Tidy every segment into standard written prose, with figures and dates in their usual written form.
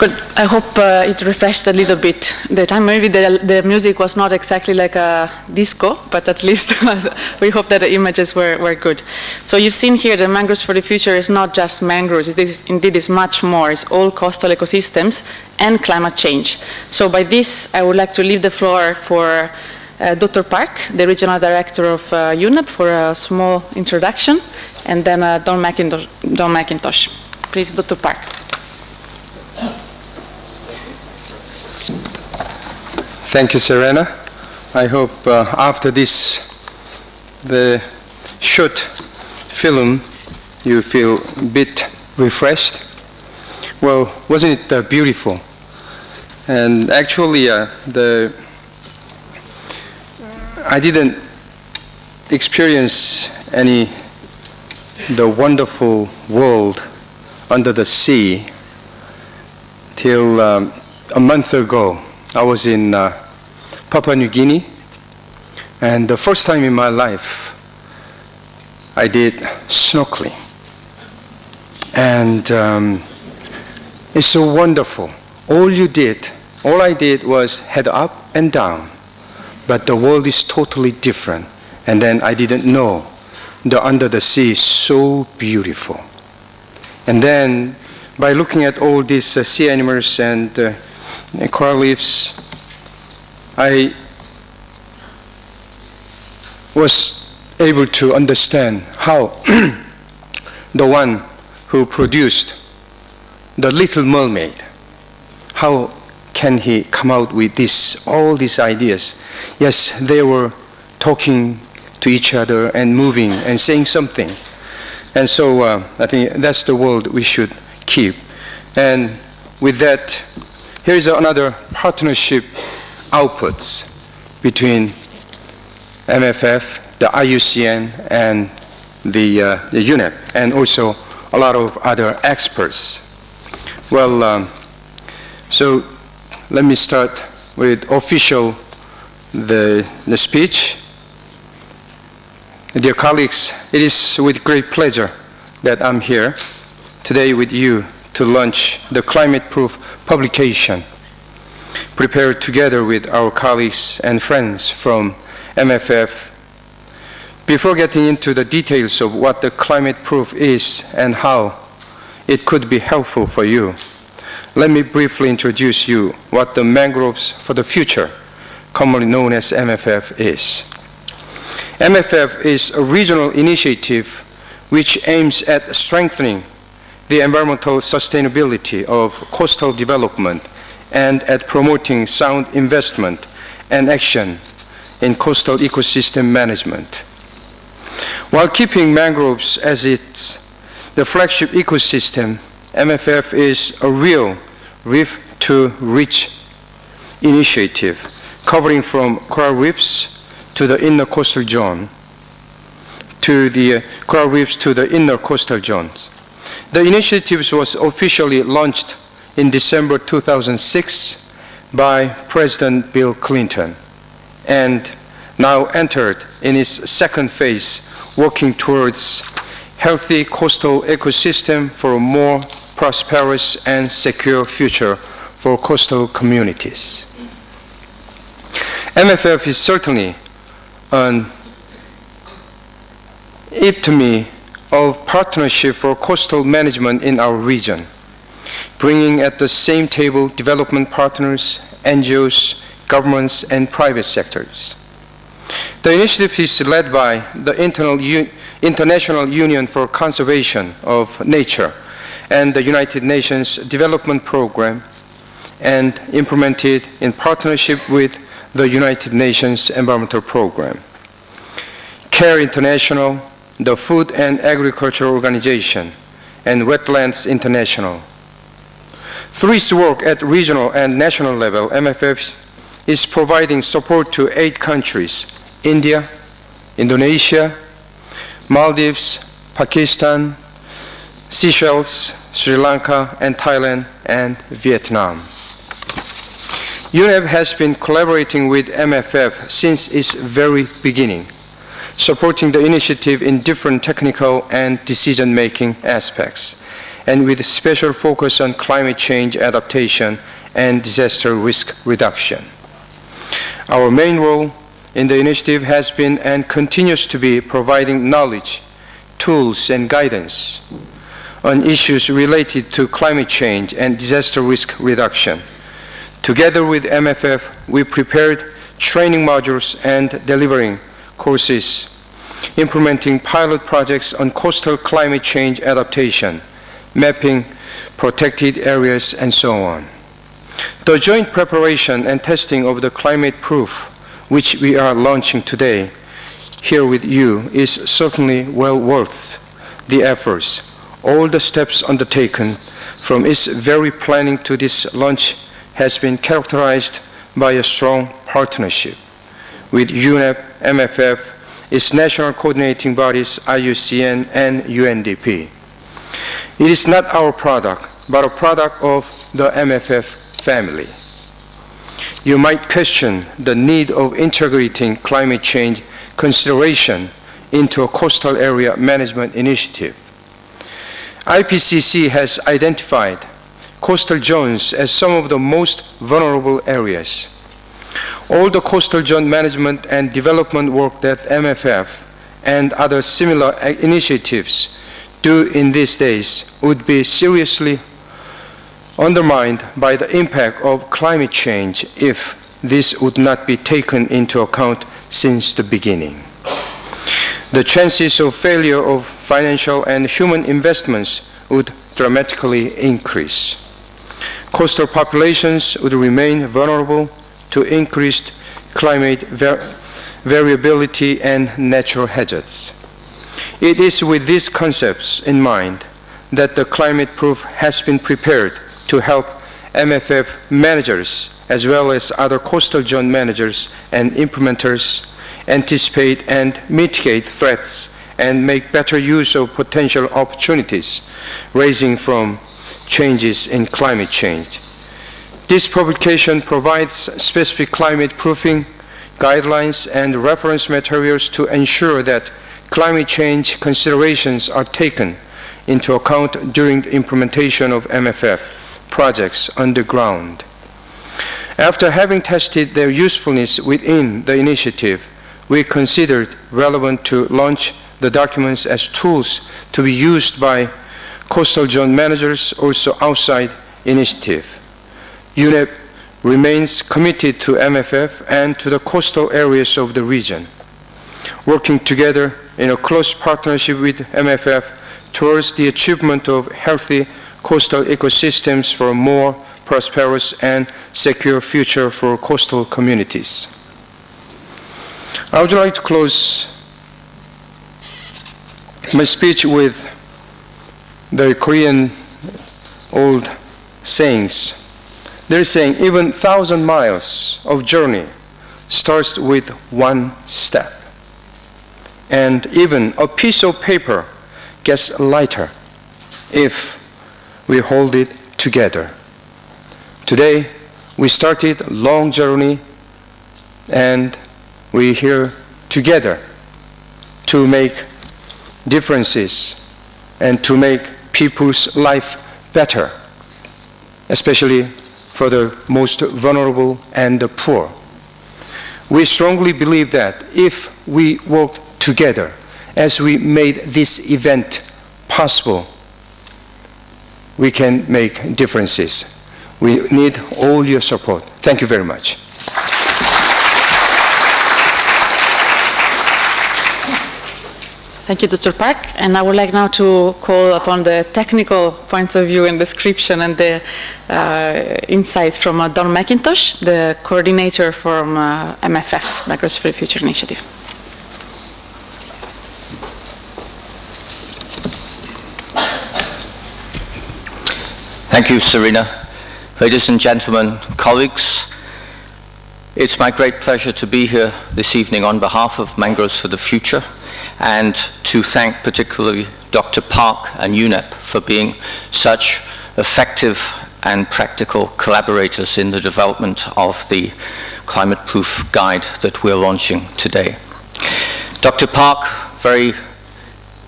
Good. I hope it refreshed a little bit the time. Maybe the music was not exactly like a disco, but at least we hope that the images were good. So you've seen here the Mangroves for the Future is not just mangroves. It is indeed is much more. It's all coastal ecosystems and climate change. So by this, I would like to leave the floor for Dr. Park, the Regional Director of UNEP, for a small introduction, and then Don McIntosh. Please, Dr. Park. Thank you, Serena. I hope after the short film, you feel a bit refreshed. Well, wasn't it beautiful? And actually, I didn't experience the wonderful world under the sea till a month ago. I was in Papua New Guinea, and the first time in my life I did snorkeling. And it's so wonderful. All I did was head up and down, but the world is totally different. And then I didn't know the under the sea is so beautiful. And then by looking at all these sea animals and coral reefs, I was able to understand how the one who produced The Little Mermaid, how can he come out with all these ideas? Yes, they were talking to each other and moving and saying something. And so I think that's the world we should keep. And with that, here's another partnership outputs between MFF, the IUCN, and the UNEP, and also a lot of other experts. Well, so let me start with the speech. Dear colleagues, it is with great pleasure that I'm here today with you to launch the climate-proof publication prepared together with our colleagues and friends from MFF. Before getting into the details of what the climate-proof is and how it could be helpful for you, let me briefly introduce you what the Mangroves for the Future, commonly known as MFF, is. MFF is a regional initiative which aims at strengthening the environmental sustainability of coastal development and at promoting sound investment and action in coastal ecosystem management. While keeping mangroves as the flagship ecosystem, MFF is a real reef-to-reach initiative covering from coral reefs to the inner coastal zone, to the coral reefs to the inner coastal zones. The initiative was officially launched in December 2006 by President Bill Clinton and now entered in its second phase, working towards healthy coastal ecosystem for a more prosperous and secure future for coastal communities. MFF is certainly an epitome of partnership for coastal management in our region, bringing at the same table development partners, NGOs, governments, and private sectors. The initiative is led by the International Union for Conservation of Nature and the United Nations Development Program, and implemented in partnership with the United Nations Environmental Program, CARE International, the Food and Agriculture Organization, and Wetlands International. Through its work at regional and national level, MFF is providing support to 8 countries: India, Indonesia, Maldives, Pakistan, Seychelles, Sri Lanka, and Thailand, and Vietnam. UNEP has been collaborating with MFF since its very beginning, supporting the initiative in different technical and decision-making aspects. and with special focus on climate change adaptation and disaster risk reduction. Our main role in the initiative has been and continues to be providing knowledge, tools, and guidance on issues related to climate change and disaster risk reduction. Together with MFF, we prepared training modules and delivering courses, implementing pilot projects on coastal climate change adaptation, mapping protected areas, and so on. The joint preparation and testing of the climate proof, which we are launching today here with you, is certainly well worth the efforts. All the steps undertaken from its very planning to this launch has been characterized by a strong partnership with UNEP, MFF, its national coordinating bodies, IUCN, and UNDP. It is not our product, but a product of the MFF family. You might question the need of integrating climate change consideration into a coastal area management initiative. IPCC has identified coastal zones as some of the most vulnerable areas. All the coastal zone management and development work that MFF and other similar initiatives do in these days would be seriously undermined by the impact of climate change if this would not be taken into account since the beginning. The chances of failure of financial and human investments would dramatically increase. Coastal populations would remain vulnerable to increased climate variability and natural hazards. It is with these concepts in mind that the climate proof has been prepared to help MFF managers as well as other coastal zone managers and implementers anticipate and mitigate threats and make better use of potential opportunities arising from changes in climate change. This publication provides specific climate proofing guidelines and reference materials to ensure that climate change considerations are taken into account during the implementation of MFF projects on the ground. After having tested their usefulness within the initiative, we considered relevant to launch the documents as tools to be used by coastal zone managers also outside initiative. UNEP remains committed to MFF and to the coastal areas of the region, working together in a close partnership with MFF towards the achievement of healthy coastal ecosystems for a more prosperous and secure future for coastal communities. I would like to close my speech with the Korean old sayings. They're saying even 1,000 miles of journey starts with one step. And even a piece of paper gets lighter if we hold it together. Today, we started a long journey and we're here together to make differences and to make people's life better, especially for the most vulnerable and the poor. We strongly believe that if we work together, as we made this event possible, we can make differences. We need all your support. Thank you very much. Thank you, Dr. Park. And I would like now to call upon the technical points of view and description and the insights from Don McIntosh, the coordinator from MFF, Migrants for the Future Initiative. Thank you, Serena. Ladies and gentlemen, colleagues, it's my great pleasure to be here this evening on behalf of Mangroves for the Future and to thank particularly Dr. Park and UNEP for being such effective and practical collaborators in the development of the climate proof guide that we're launching today. Dr. Park very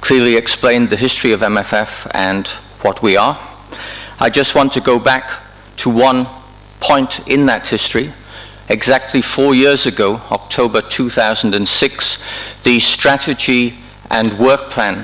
clearly explained the history of MFF and what we are. I just want to go back to one point in that history. Exactly 4 years ago, October 2006, the strategy and work plan